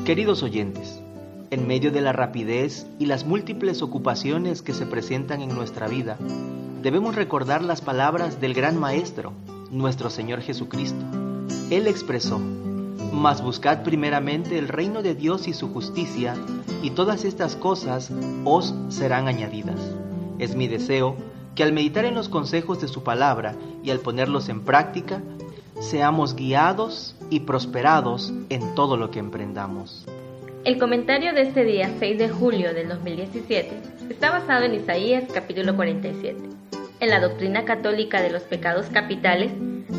Queridos oyentes, en medio de la rapidez y las múltiples ocupaciones que se presentan en nuestra vida, debemos recordar las palabras del gran Maestro, nuestro Señor Jesucristo. Él expresó: «Mas buscad primeramente el reino de Dios y su justicia, y todas estas cosas os serán añadidas». Es mi deseo que al meditar en los consejos de su palabra y al ponerlos en práctica, seamos guiados y prosperados en todo lo que emprendamos. El comentario de este día 6 de julio del 2017 está basado en Isaías capítulo 47. En la doctrina católica de los pecados capitales,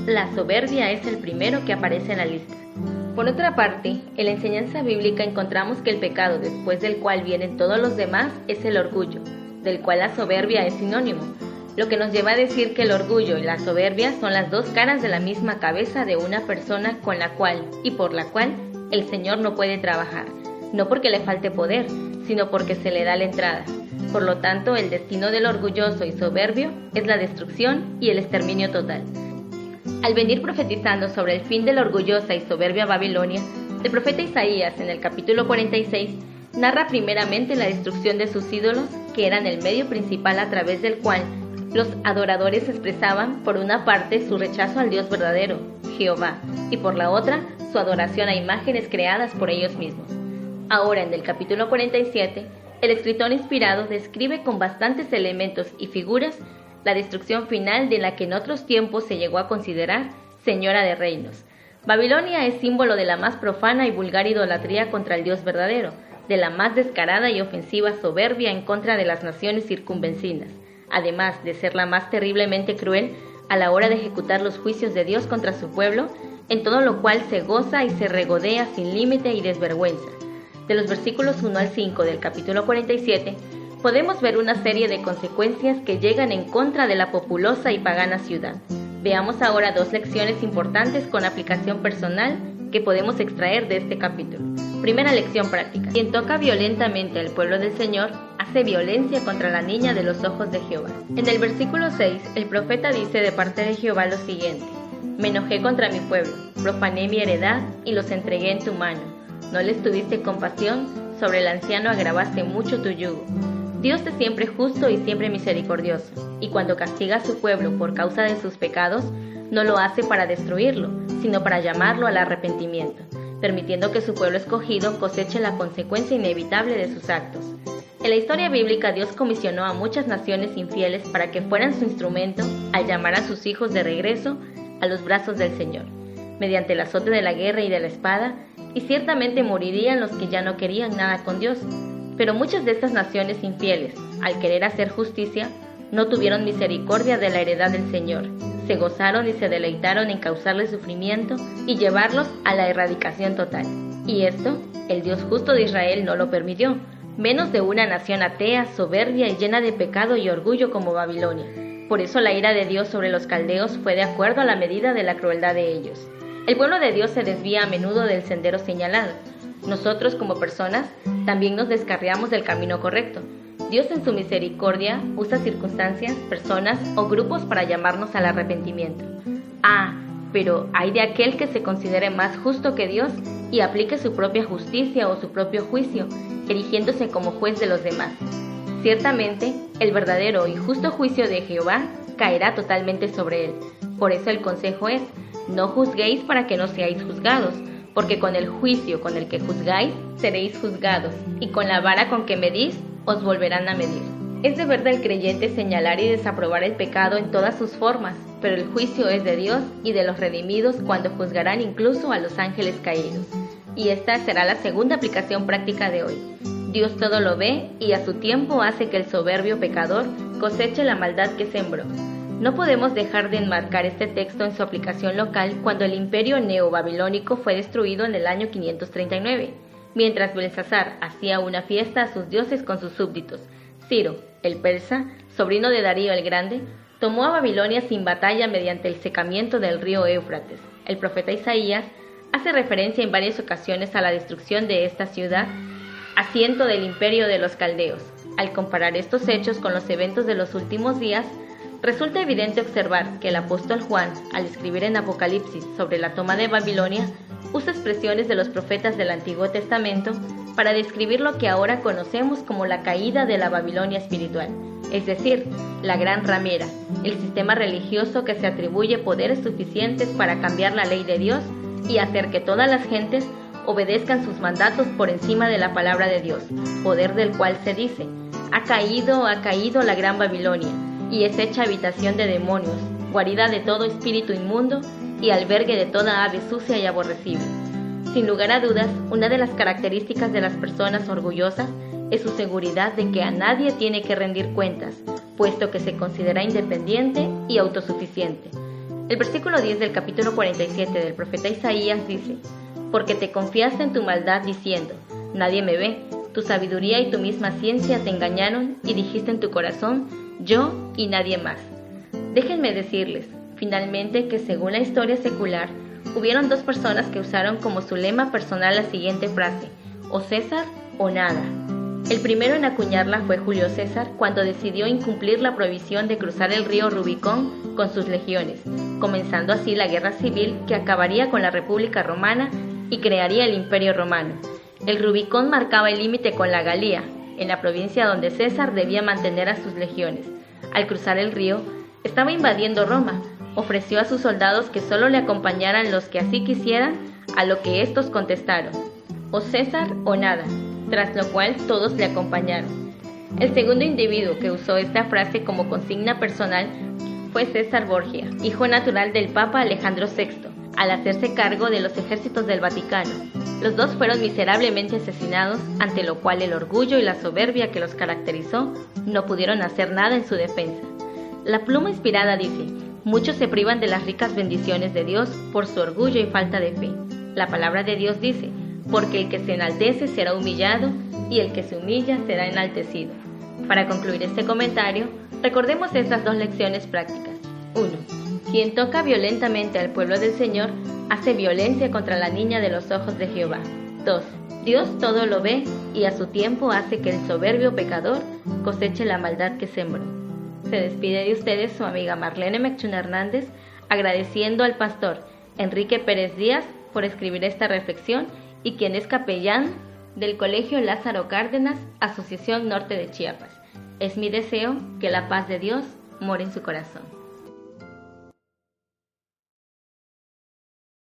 la soberbia es el primero que aparece en la lista. Por otra parte, en la enseñanza bíblica encontramos que el pecado después del cual vienen todos los demás es el orgullo, del cual la soberbia es sinónimo, lo que nos lleva a decir que el orgullo y la soberbia son las dos caras de la misma cabeza de una persona con la cual y por la cual el Señor no puede trabajar, no porque le falte poder, sino porque se le da la entrada. Por lo tanto, el destino del orgulloso y soberbio es la destrucción y el exterminio total. Al venir profetizando sobre el fin de la orgullosa y soberbia Babilonia, el profeta Isaías en el capítulo 46 narra primeramente la destrucción de sus ídolos, que eran el medio principal a través del cual los adoradores expresaban por una parte su rechazo al Dios verdadero, Jehová, y por la otra su adoración a imágenes creadas por ellos mismos. Ahora en el capítulo 47, el escritor inspirado describe con bastantes elementos y figuras la destrucción final de la que en otros tiempos se llegó a considerar señora de reinos. Babilonia es símbolo de la más profana y vulgar idolatría contra el Dios verdadero, de la más descarada y ofensiva soberbia en contra de las naciones circunvecinas, además de ser la más terriblemente cruel a la hora de ejecutar los juicios de Dios contra su pueblo, en todo lo cual se goza y se regodea sin límite y desvergüenza. De los versículos 1 al 5 del capítulo 47, podemos ver una serie de consecuencias que llegan en contra de la populosa y pagana ciudad. Veamos ahora dos lecciones importantes con aplicación personal que podemos extraer de este capítulo. Primera lección práctica. Quien toca violentamente al pueblo del Señor, hace violencia contra la niña de los ojos de Jehová. En el versículo 6, el profeta dice de parte de Jehová lo siguiente: «Me enojé contra mi pueblo, profané mi heredad y los entregué en tu mano. No les tuviste compasión, sobre el anciano agravaste mucho tu yugo». Dios es siempre justo y siempre misericordioso, y cuando castiga a su pueblo por causa de sus pecados, no lo hace para destruirlo, sino para llamarlo al arrepentimiento, permitiendo que su pueblo escogido coseche la consecuencia inevitable de sus actos. En la historia bíblica, Dios comisionó a muchas naciones infieles para que fueran su instrumento al llamar a sus hijos de regreso a los brazos del Señor, mediante el azote de la guerra y de la espada, y ciertamente morirían los que ya no querían nada con Dios. Pero muchas de estas naciones infieles, al querer hacer justicia, no tuvieron misericordia de la heredad del Señor. Se gozaron y se deleitaron en causarles sufrimiento y llevarlos a la erradicación total. Y esto, el Dios justo de Israel no lo permitió, menos de una nación atea, soberbia y llena de pecado y orgullo como Babilonia. Por eso la ira de Dios sobre los caldeos fue de acuerdo a la medida de la crueldad de ellos. El pueblo de Dios se desvía a menudo del sendero señalado. Nosotros como personas también nos descarriamos del camino correcto. Dios en su misericordia usa circunstancias, personas o grupos para llamarnos al arrepentimiento. Pero hay de aquel que se considere más justo que Dios y aplique su propia justicia o su propio juicio, erigiéndose como juez de los demás. Ciertamente, el verdadero y justo juicio de Jehová caerá totalmente sobre él. Por eso el consejo es: no juzguéis para que no seáis juzgados, porque con el juicio con el que juzgáis, seréis juzgados, y con la vara con que medís, os volverán a medir. Es deber del creyente señalar y desaprobar el pecado en todas sus formas, pero el juicio es de Dios y de los redimidos cuando juzgarán incluso a los ángeles caídos. Y esta será la segunda aplicación práctica de hoy. Dios todo lo ve y a su tiempo hace que el soberbio pecador coseche la maldad que sembró. No podemos dejar de enmarcar este texto en su aplicación local cuando el imperio neobabilónico fue destruido en el año 539, mientras Belsasar hacía una fiesta a sus dioses con sus súbditos. Ciro, el persa, sobrino de Darío el Grande, tomó a Babilonia sin batalla mediante el secamiento del río Éufrates. El profeta Isaías hace referencia en varias ocasiones a la destrucción de esta ciudad, asiento del imperio de los caldeos. Al comparar estos hechos con los eventos de los últimos días, resulta evidente observar que el apóstol Juan, al escribir en Apocalipsis sobre la toma de Babilonia, usa expresiones de los profetas del Antiguo Testamento para describir lo que ahora conocemos como la caída de la Babilonia espiritual, es decir, la Gran Ramera, el sistema religioso que se atribuye poderes suficientes para cambiar la ley de Dios y hacer que todas las gentes obedezcan sus mandatos por encima de la palabra de Dios, poder del cual se dice: ha caído la Gran Babilonia, y es hecha habitación de demonios, guarida de todo espíritu inmundo y albergue de toda ave sucia y aborrecible. Sin lugar a dudas, una de las características de las personas orgullosas es su seguridad de que a nadie tiene que rendir cuentas, puesto que se considera independiente y autosuficiente. El versículo 10 del capítulo 47 del profeta Isaías dice: porque te confiaste en tu maldad diciendo: nadie me ve, tu sabiduría y tu misma ciencia te engañaron, y dijiste en tu corazón: yo y nadie más. Déjenme decirles, finalmente, que según la historia secular, hubieron dos personas que usaron como su lema personal la siguiente frase: o César o nada. El primero en acuñarla fue Julio César, cuando decidió incumplir la prohibición de cruzar el río Rubicón con sus legiones, comenzando así la guerra civil que acabaría con la República Romana y crearía el Imperio Romano. El Rubicón marcaba el límite con la Galía, en la provincia donde César debía mantener a sus legiones. Al cruzar el río, estaba invadiendo Roma. Ofreció a sus soldados que solo le acompañaran los que así quisieran, a lo que estos contestaron: o César o nada, tras lo cual todos le acompañaron. El segundo individuo que usó esta frase como consigna personal fue César Borgia, hijo natural del Papa Alejandro VI, al hacerse cargo de los ejércitos del Vaticano. Los dos fueron miserablemente asesinados, ante lo cual el orgullo y la soberbia que los caracterizó no pudieron hacer nada en su defensa. La pluma inspirada dice: muchos se privan de las ricas bendiciones de Dios por su orgullo y falta de fe. La palabra de Dios dice: porque el que se enaltece será humillado, y el que se humilla será enaltecido. Para concluir este comentario, recordemos estas dos lecciones prácticas. 1. Quien toca violentamente al pueblo del Señor, hace violencia contra la niña de los ojos de Jehová. 2. Dios todo lo ve, y a su tiempo hace que el soberbio pecador coseche la maldad que sembró. Se despide de ustedes su amiga Marlene Mechuna Hernández, agradeciendo al pastor Enrique Pérez Díaz por escribir esta reflexión, y quien es capellán del Colegio Lázaro Cárdenas, Asociación Norte de Chiapas. Es mi deseo que la paz de Dios more en su corazón.